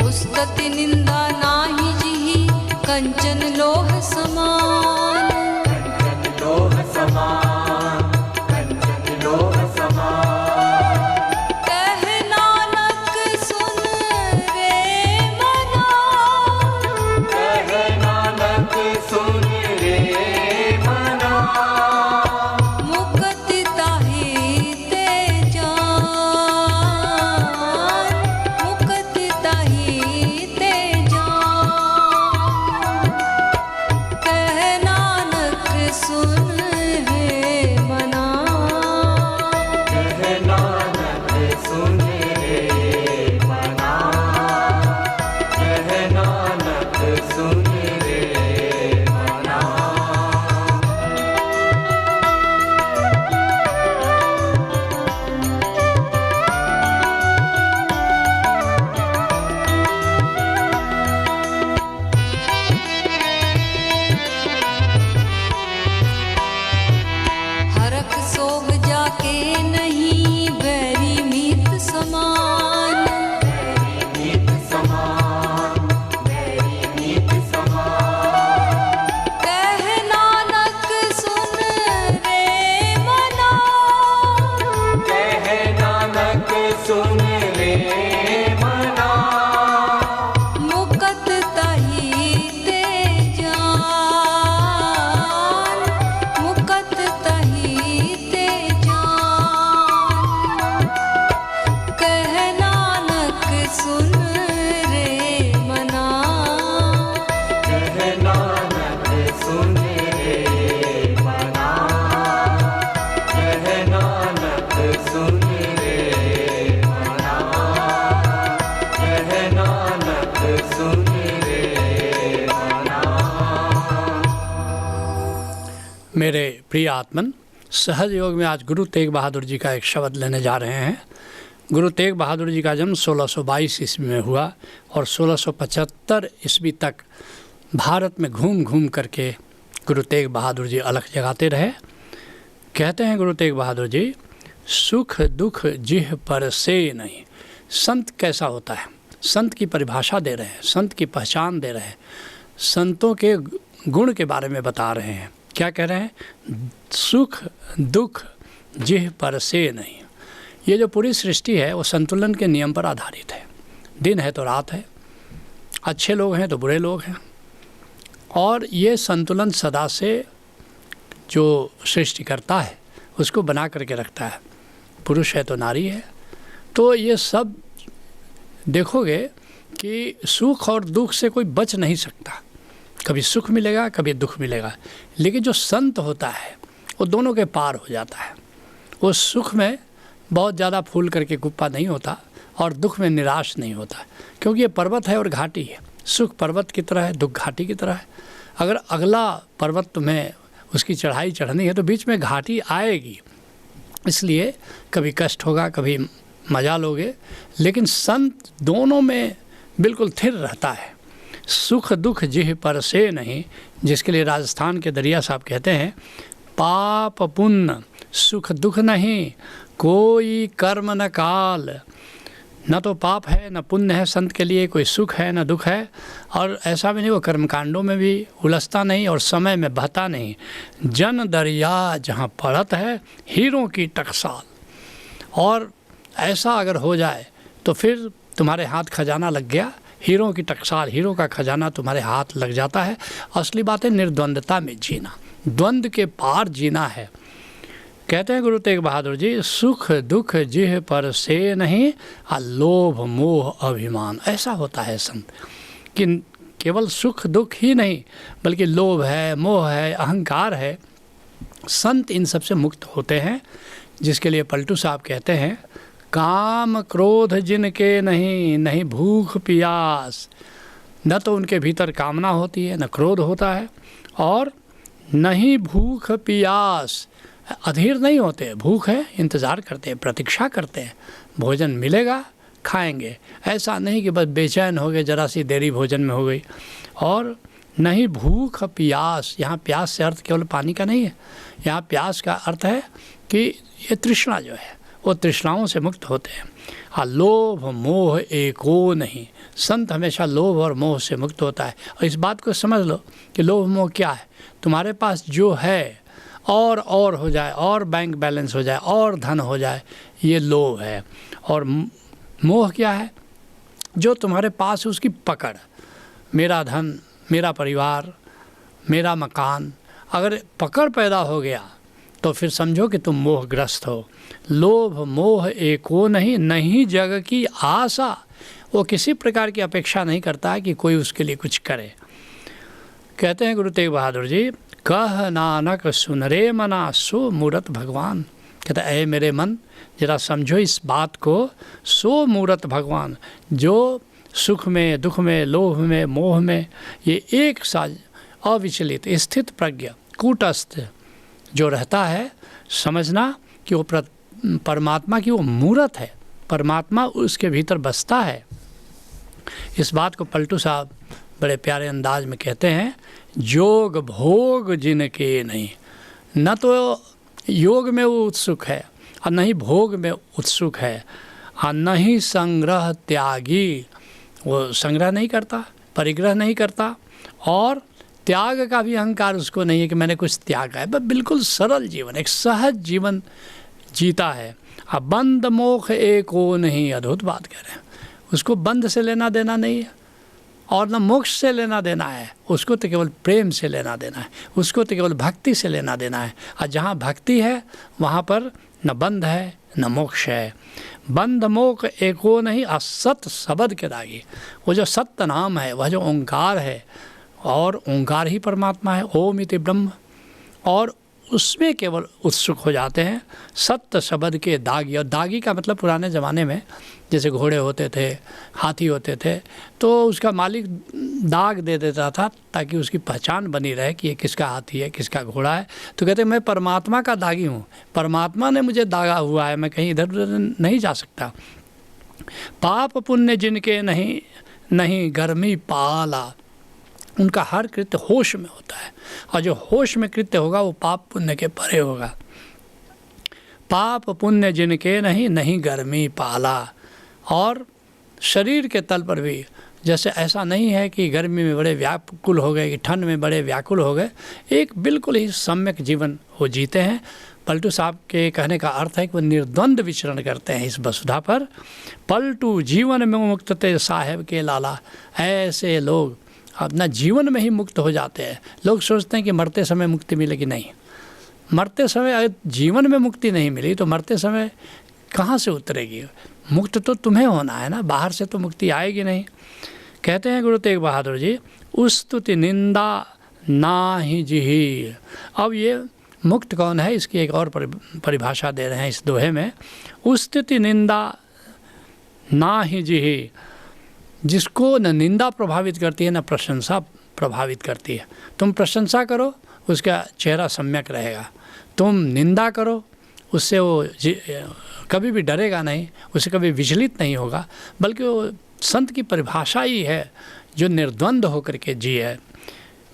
उस्तति निंदा नाही जिहि कंचन लोह समान, कंचन लोह समान, कंचन लोह समान। कह नानक सुन रे मना, कह नानक सुन रे मना। मुक्ति ताहि ते जान, मुक्ति ताहि ते जान। कह नानक सुन रे मना, कह नानक सुन रे मना। कह नानक सुन रे मना। हरख सोग जाके नहीं बैरी मीत समान, मेरी मीत समान, मेरी मीत समान। कह नानक सुन रे मना, कह नानक सुन रे मना। मुकत ताहि ते जान, मुकत ताहि ते जान। कह नानक सुन रे मना, कह नानक सुन रे मना। कह नानक सुन रे मना। कह नानक सुन रे मना। मेरे प्रिय आत्मन, सहज योग में आज गुरु तेग बहादुर जी का एक शब्द लेने जा रहे हैं। गुरु तेग बहादुर जी का जन्म 1622 ईस्वी में हुआ और 1675 ईस्वी तक भारत में घूम घूम करके गुरु तेग बहादुर जी अलख जगाते रहे। कहते हैं गुरु तेग बहादुर जी, सुख दुख जिह पर से नहीं। संत कैसा होता है, संत की परिभाषा दे रहे हैं, संत की पहचान दे रहे हैं, संतों के गुण के बारे में बता रहे हैं। क्या कह रहे हैं? सुख दुख जिह पर से नहीं। ये जो पूरी सृष्टि है वो संतुलन के नियम पर आधारित है। दिन है तो रात है, अच्छे लोग हैं तो बुरे लोग हैं, और ये संतुलन सदा से जो सृष्टि करता है उसको बना करके रखता है। पुरुष है तो नारी है, तो ये सब देखोगे कि सुख और दुख से कोई बच नहीं सकता। कभी सुख मिलेगा कभी दुख मिलेगा, लेकिन जो संत होता है वो दोनों के पार हो जाता है। वो सुख में बहुत ज़्यादा फूल करके कुप्पा नहीं होता और दुख में निराश नहीं होता, क्योंकि ये पर्वत है और घाटी है। सुख पर्वत की तरह है, दुख घाटी की तरह है। अगर अगला पर्वत तुम्हें उसकी चढ़ाई चढ़नी है तो बीच में घाटी आएगी, इसलिए कभी कष्ट होगा कभी मजा लोगे, लेकिन संत दोनों में बिल्कुल स्थिर रहता है। सुख दुख जिह पर से नहीं, जिसके लिए राजस्थान के दरिया साहब कहते हैं, पाप पुण्य सुख दुख नहीं कोई कर्म न काल, न तो पाप है न पुण्य है संत के लिए, कोई सुख है न दुख है। और ऐसा भी नहीं, वो कर्मकांडों में भी उलझता नहीं और समय में बहता नहीं। जन दरिया जहाँ पड़त है हीरों की टकसाल। और ऐसा अगर हो जाए तो फिर तुम्हारे हाथ खजाना लग गया, हीरों की टकसाल, हीरों का खजाना तुम्हारे हाथ लग जाता है। असली बात है निर्द्वंदता में जीना, द्वंद्व के पार जीना है। कहते हैं गुरु तेग बहादुर जी, सुख दुख जिह पर से नहीं, लोभ मोह अभिमान। ऐसा होता है संत कि केवल सुख दुख ही नहीं बल्कि लोभ है, मोह है, अहंकार है, संत इन सब से मुक्त होते हैं। जिसके लिए पलटू साहब कहते हैं, काम क्रोध जिनके नहीं, नहीं भूख प्यास। न तो उनके भीतर कामना होती है, न क्रोध होता है, और नहीं भूख प्यास, अधीर नहीं होते। भूख है, इंतज़ार करते हैं, प्रतीक्षा करते हैं, भोजन मिलेगा खाएंगे। ऐसा नहीं कि बस बेचैन हो गए, ज़रा सी देरी भोजन में हो गई। और नहीं भूख प्यास, यहाँ प्यास से अर्थ केवल पानी का नहीं है, यहाँ प्यास का अर्थ है कि ये तृष्णा जो है वो तृष्णाओं से मुक्त होते हैं। लोभ मोह एको नहीं, संत हमेशा लोभ और मोह से मुक्त होता है। और इस बात को समझ लो कि लोभ मोह क्या है, तुम्हारे पास जो है और हो जाए, और बैंक बैलेंस हो जाए, और धन हो जाए, ये लोभ है। और मोह क्या है, जो तुम्हारे पास है उसकी पकड़, मेरा धन, मेरा परिवार, मेरा मकान, अगर पकड़ पैदा हो गया तो फिर समझो कि तुम मोहग्रस्त हो। लोभ मोह एको नहीं, नहीं जग की आशा। वो किसी प्रकार की अपेक्षा नहीं करता है कि कोई उसके लिए कुछ करे। कहते हैं गुरु तेग बहादुर जी, कह नानक सुन रे मना, सो मूरत भगवान। कहता है, मेरे मन जरा समझो इस बात को, सो मूरत भगवान। जो सुख में दुख में लोभ में मोह में ये एक साथ अविचलित स्थित प्रज्ञ कूटस्थ जो रहता है, समझना कि वो परमात्मा की वो मूरत है, परमात्मा उसके भीतर बसता है। इस बात को पलटू साहब बड़े प्यारे अंदाज में कहते हैं, जोग भोग जिनके नहीं। न तो योग में वो उत्सुक है और न ही भोग में उत्सुक है, और न ही संग्रह त्यागी, वो संग्रह नहीं करता, परिग्रह नहीं करता, और त्याग का भी अहंकार उसको नहीं है कि मैंने कुछ त्यागा है। बस बिल्कुल सरल जीवन, एक सहज जीवन जीता है। अब बंद मोख एक हो नहीं, अद्भुत बात कह रहे हैं। उसको बंद से लेना देना नहीं है और न मोक्ष से लेना देना है, उसको तो केवल प्रेम से लेना देना है, उसको तो केवल भक्ति से लेना देना है। और जहाँ भक्ति है वहाँ पर न बंध है न मोक्ष है। बंध मोख एको नहीं, असत शब्द के दागी। वो जो सत्य नाम है, वह जो ओंकार है, और ओंकार ही परमात्मा है, ओम इति ब्रह्म, और उसमें केवल उत्सुक हो जाते हैं। सत्य शब्द के दागी, और दागी का मतलब पुराने ज़माने में जैसे घोड़े होते थे, हाथी होते थे, तो उसका मालिक दाग दे देता था ताकि उसकी पहचान बनी रहे कि ये किसका हाथी है, किसका घोड़ा है। तो कहते मैं परमात्मा का दागी हूँ, परमात्मा ने मुझे दागा हुआ है, मैं कहीं इधर उधर नहीं जा सकता। पाप पुण्य जिनके नहीं, नहीं गर्मी पाला। उनका हर कृत्य होश में होता है, और जो होश में कृत्य होगा वो पाप पुण्य के परे होगा। पाप पुण्य जिनके नहीं, नहीं गर्मी पाला। और शरीर के तल पर भी जैसे ऐसा नहीं है कि गर्मी में बड़े व्याकुल हो गए, कि ठंड में बड़े व्याकुल हो गए, एक बिल्कुल ही सम्यक जीवन वो जीते हैं। पलटू साहब के कहने का अर्थ है कि वो निर्द्वंद विचरण करते हैं इस वसुधा पर। पलटू जीवन में मुक्त थे साहेब के लाला। ऐसे लोग अपना जीवन में ही मुक्त हो जाते हैं। लोग सोचते हैं कि मरते समय मुक्ति मिलेगी, नहीं। मरते समय अगर जीवन में मुक्ति नहीं मिली तो मरते समय कहाँ से उतरेगी? मुक्त तो तुम्हें होना है ना, बाहर से तो मुक्ति आएगी नहीं। कहते हैं गुरु तेग बहादुर जी, उस्तुति निंदा ना ही जिही। अब ये मुक्त कौन है, इसकी एक और परिभाषा दे रहे हैं इस दोहे में। उस्तुति निंदा ना ही जिही, जिसको न निंदा प्रभावित करती है न प्रशंसा प्रभावित करती है। तुम प्रशंसा करो, उसका चेहरा सम्यक रहेगा। तुम निंदा करो, उससे वो कभी भी डरेगा नहीं, उसे कभी विचलित नहीं होगा, बल्कि वो संत की परिभाषा ही है जो निर्द्वंद होकर के जी है।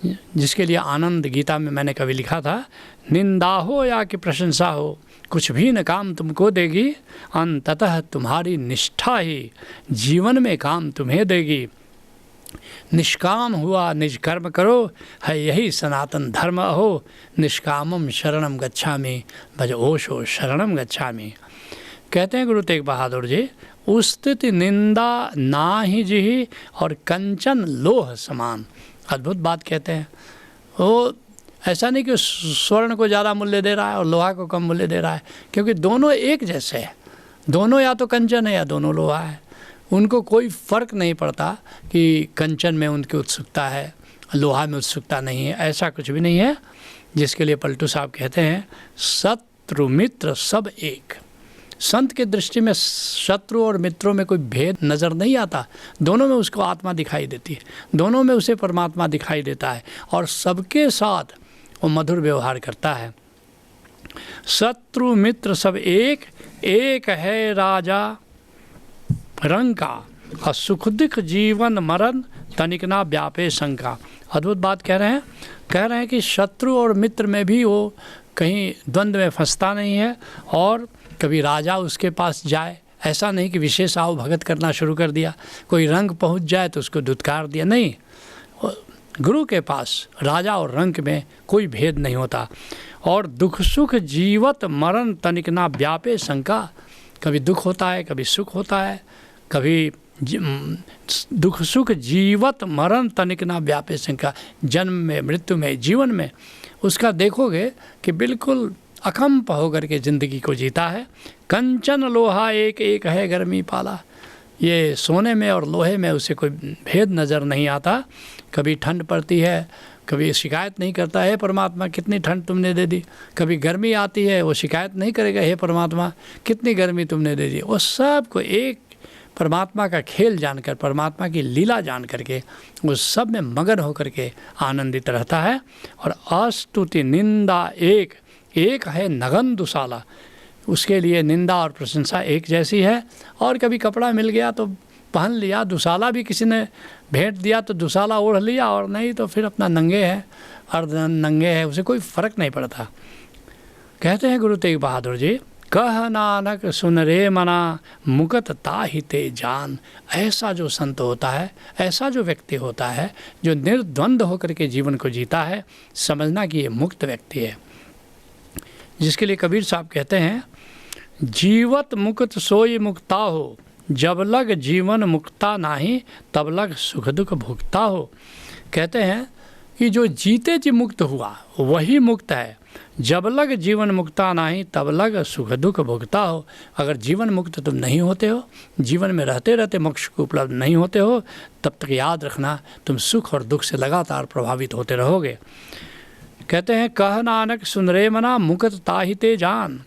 जिसके लिए आनंद गीता में मैंने कभी लिखा था, निंदा हो या कि प्रशंसा हो, कुछ भी न काम तुमको देगी, अंततः तुम्हारी निष्ठा ही जीवन में काम तुम्हें देगी। निष्काम हुआ निज कर्म करो, है यही सनातन धर्म हो। निष्कामम शरणम गच्छामि, भज ओशो शरणम गच्छामि। कहते हैं गुरु तेग बहादुर जी, उस्तिति निंदा ना ही जिही और कंचन लोह समान। अद्भुत बात कहते हैं। वो ऐसा नहीं कि स्वर्ण को ज़्यादा मूल्य दे रहा है और लोहा को कम मूल्य दे रहा है, क्योंकि दोनों एक जैसे हैं। दोनों या तो कंचन है या दोनों लोहा है। उनको कोई फ़र्क नहीं पड़ता कि कंचन में उनकी उत्सुकता है, लोहा में उत्सुकता नहीं है, ऐसा कुछ भी नहीं है। जिसके लिए पलटू साहब कहते हैं, शत्रु मित्र सब एक। संत के दृष्टि में शत्रु और मित्रों में कोई भेद नज़र नहीं आता। दोनों में उसको आत्मा दिखाई देती है, दोनों में उसे परमात्मा दिखाई देता है, और सबके साथ वो मधुर व्यवहार करता है। शत्रु मित्र सब एक, एक है राजा रंग का, और सुख दुख जीवन मरण तनिक ना व्यापे शंका। अद्भुत बात कह रहे हैं कि शत्रु और मित्र में भी वो कहीं द्वंद्व में फंसता नहीं है, और कभी राजा उसके पास जाए, ऐसा नहीं कि विशेष आओ भगत करना शुरू कर दिया, कोई रंग पहुंच जाए तो उसको धुतकार दिया, नहीं। गुरु के पास राजा और रंग में कोई भेद नहीं होता। और दुख सुख जीवत मरण तनिक ना व्यापे शंका। कभी दुख होता है, कभी सुख होता है, कभी दुख सुख जीवत मरण तनिक ना व्यापे शंका। जन्म में, मृत्यु में, जीवन में उसका देखोगे कि बिल्कुल अकंप होकर के ज़िंदगी को जीता है। कंचन लोहा एक, एक है गर्मी पाला। ये सोने में और लोहे में उसे कोई भेद नज़र नहीं आता। कभी ठंड पड़ती है, कभी शिकायत नहीं करता है परमात्मा कितनी ठंड तुमने दे दी। कभी गर्मी आती है, वो शिकायत नहीं करेगा, हे परमात्मा कितनी गर्मी तुमने दे दी। वो सब को एक परमात्मा का खेल जानकर, परमात्मा की लीला जान करके उस सब में मगन होकर के आनंदित रहता है। और अस्तुति निंदा एक, एक है नगन दुशाला। उसके लिए निंदा और प्रशंसा एक जैसी है। और कभी कपड़ा मिल गया तो पहन लिया, दुशाला भी किसी ने भेंट दिया तो दुशाला ओढ़ लिया, और नहीं तो फिर अपना नंगे है, अर्ध नंगे है, उसे कोई फ़र्क नहीं पड़ता। कहते हैं गुरु तेग बहादुर जी, कह नानक सुन रे मना मुकत ताहि ते जान। ऐसा जो संत होता है, ऐसा जो व्यक्ति होता है जो निर्द्वंद होकर के जीवन को जीता है, समझना कि ये मुक्त व्यक्ति है। जिसके लिए कबीर साहब कहते हैं, जीवत मुक्त सोई मुक्ता हो, जब लग जीवन मुक्ता नाही तब लग सुख दुख भुगता हो। कहते हैं कि जो जीते जी मुक्त हुआ वही मुक्त है। जब लग जीवन मुक्ता नहीं तब लग सुख दुख भुगता हो। अगर जीवन मुक्त तुम नहीं होते हो, जीवन में रहते रहते मोक्ष को उपलब्ध नहीं होते हो, तब तक याद रखना तुम सुख और दुख से लगातार प्रभावित होते रहोगे। कहते हैं, कह नानक सुन रे मना मुकत ताहि ते जान।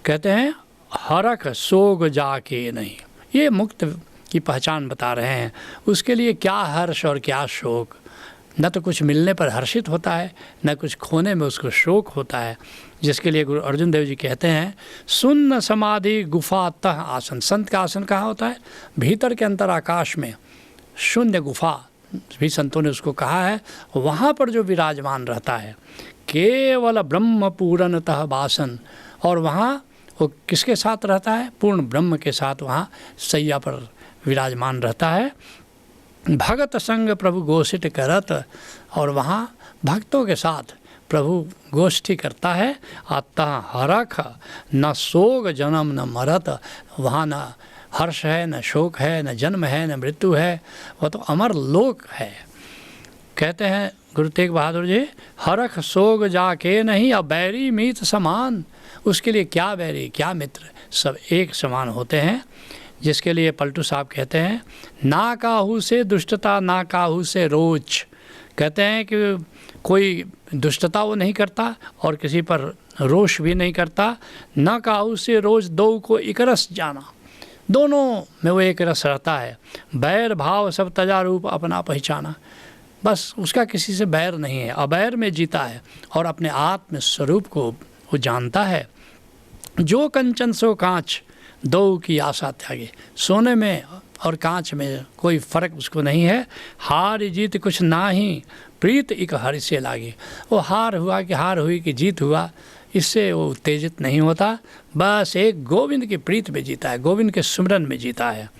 कहते हैं, हरख सोग जाके नहीं। ये मुक्त की पहचान बता रहे हैं। उसके लिए क्या हर्ष और क्या शोक। न तो कुछ मिलने पर हर्षित होता है, न कुछ खोने में उसको शोक होता है। जिसके लिए गुरु अर्जुन देव जी कहते हैं, सुन्न समाधि गुफा तह आसन। संत का आसन कहाँ होता है? भीतर के अंतर आकाश में शून्य गुफा भी संतों ने उसको कहा है। वहाँ पर जो विराजमान रहता है, केवल ब्रह्म पूर्णतः वासन। और वहाँ वो किसके साथ रहता है? पूर्ण ब्रह्म के साथ वहाँ सैया पर विराजमान रहता है। भगत संग प्रभु गोष्ठ करत। और वहाँ भक्तों के साथ प्रभु गोष्ठी करता है। अतः हरख न सोग जन्म न मरत। वहाँ न हर्ष है, न शोक है, न जन्म है, न मृत्यु है। वह तो अमर लोक है। कहते हैं गुरु तेग बहादुर जी, हरख सोग जाके नहीं अब बैरी मीत समान। उसके लिए क्या बैरी क्या मित्र, सब एक समान होते हैं। जिसके लिए पलटू साहब कहते हैं, ना काहू से दुष्टता ना काहू से रोज। कहते हैं कि कोई दुष्टता वो नहीं करता और किसी पर रोष भी नहीं करता। ना काहू से रोज दो को इकरस जाना। दोनों में वो एक रस रहता है। बैर भाव सब तजा रूप अपना पहचाना। बस उसका किसी से बैर नहीं है, अबैर में जीता है और अपने आत्म स्वरूप को वो जानता है। जो कंचन सो कांच दो की आशा त्यागे। सोने में और कांच में कोई फ़र्क उसको नहीं है। हार जीत कुछ ना ही प्रीत इक हरि से लागे। वो हार हुआ कि हार हुई कि जीत हुआ, इससे वो उत्तेजित नहीं होता, बस एक गोविंद की प्रीत में जीता है, गोविंद के सुमिरन में जीता है।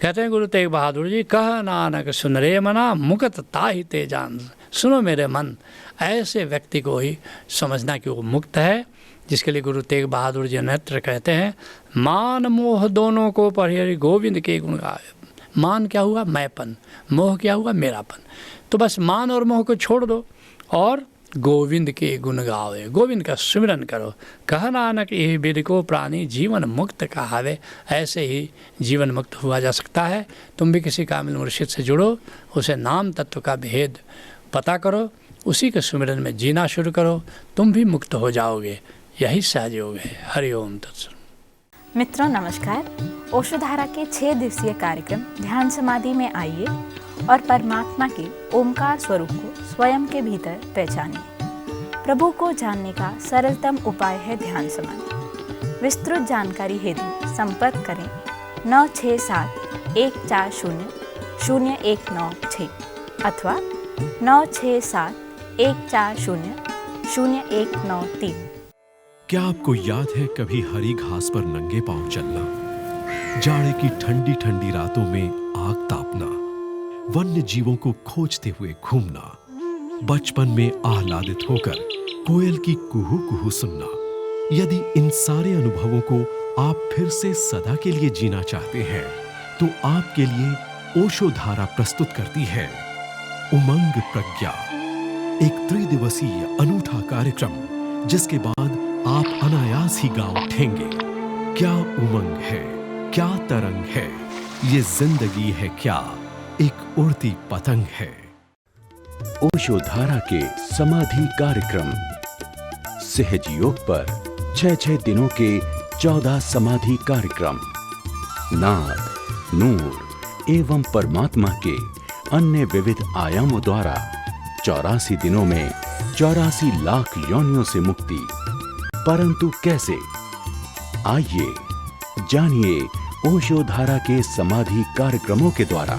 कहते हैं गुरु तेग बहादुर जी, कह नानक सुन रे मना मुक्त ताहि ते जान। सुनो मेरे मन, ऐसे व्यक्ति को ही समझना कि वो मुक्त है, जिसके लिए गुरु तेग बहादुर जी नेत्र कहते हैं, मान मोह दोनों को परिहरि गोविंद के गुण गावे। मान क्या हुआ? मैंपन। मोह क्या हुआ? मेरापन। तो बस मान और मोह को छोड़ दो और गोविंद के गुण गावे, गोविंद का सुमिरन करो। कह नानक यही विधि को प्राणी जीवन मुक्त कहावे। ऐसे ही जीवन मुक्त हुआ जा सकता है। तुम भी किसी कामिल मुर्शिद से जुड़ो, उसे नाम तत्व का भेद पता करो, उसी के सुमिरन में जीना शुरू करो, तुम भी मुक्त हो जाओगे। यही सहयोग है। हरि ओम तत्सत। मित्रों नमस्कार। ओशोधारा के 6 दिवसीय कार्यक्रम ध्यान समाधि में आइए और परमात्मा के ओमकार स्वरूप को स्वयं के भीतर पहचानिए। प्रभु को जानने का सरलतम उपाय है ध्यान समाधि। विस्तृत जानकारी हेतु संपर्क करें 967-140-0196 अथवा 967-140-0193। क्या आपको याद है कभी हरी घास पर नंगे पांव चलना, जाड़े की ठंडी ठंडी रातों में आग तापना, वन्य जीवों को खोजते हुए घूमना, बचपन में आह्लादित होकर कोयल की कुहू कुहू सुनना? यदि इन सारे अनुभवों को आप फिर से सदा के लिए जीना चाहते हैं तो आपके लिए ओशोधारा प्रस्तुत करती है उमंग प्रज्ञा, एक त्रिदिवसीय अनूठा कार्यक्रम जिसके बाद आप अनायास ही गा उठेंगे। क्या उमंग है, क्या तरंग है, ये जिंदगी है क्या, एक उड़ती पतंग है। ओशोधारा के समाधि कार्यक्रम सहज योग पर 6 दिनों के 14 समाधि कार्यक्रम नाद, नूर एवं परमात्मा के अन्य विविध आयामों द्वारा 84 दिनों में 84 लाख योनियों से मुक्ति। परंतु कैसे? आइए जानिए ओशोधारा के समाधि कार्यक्रमों के द्वारा।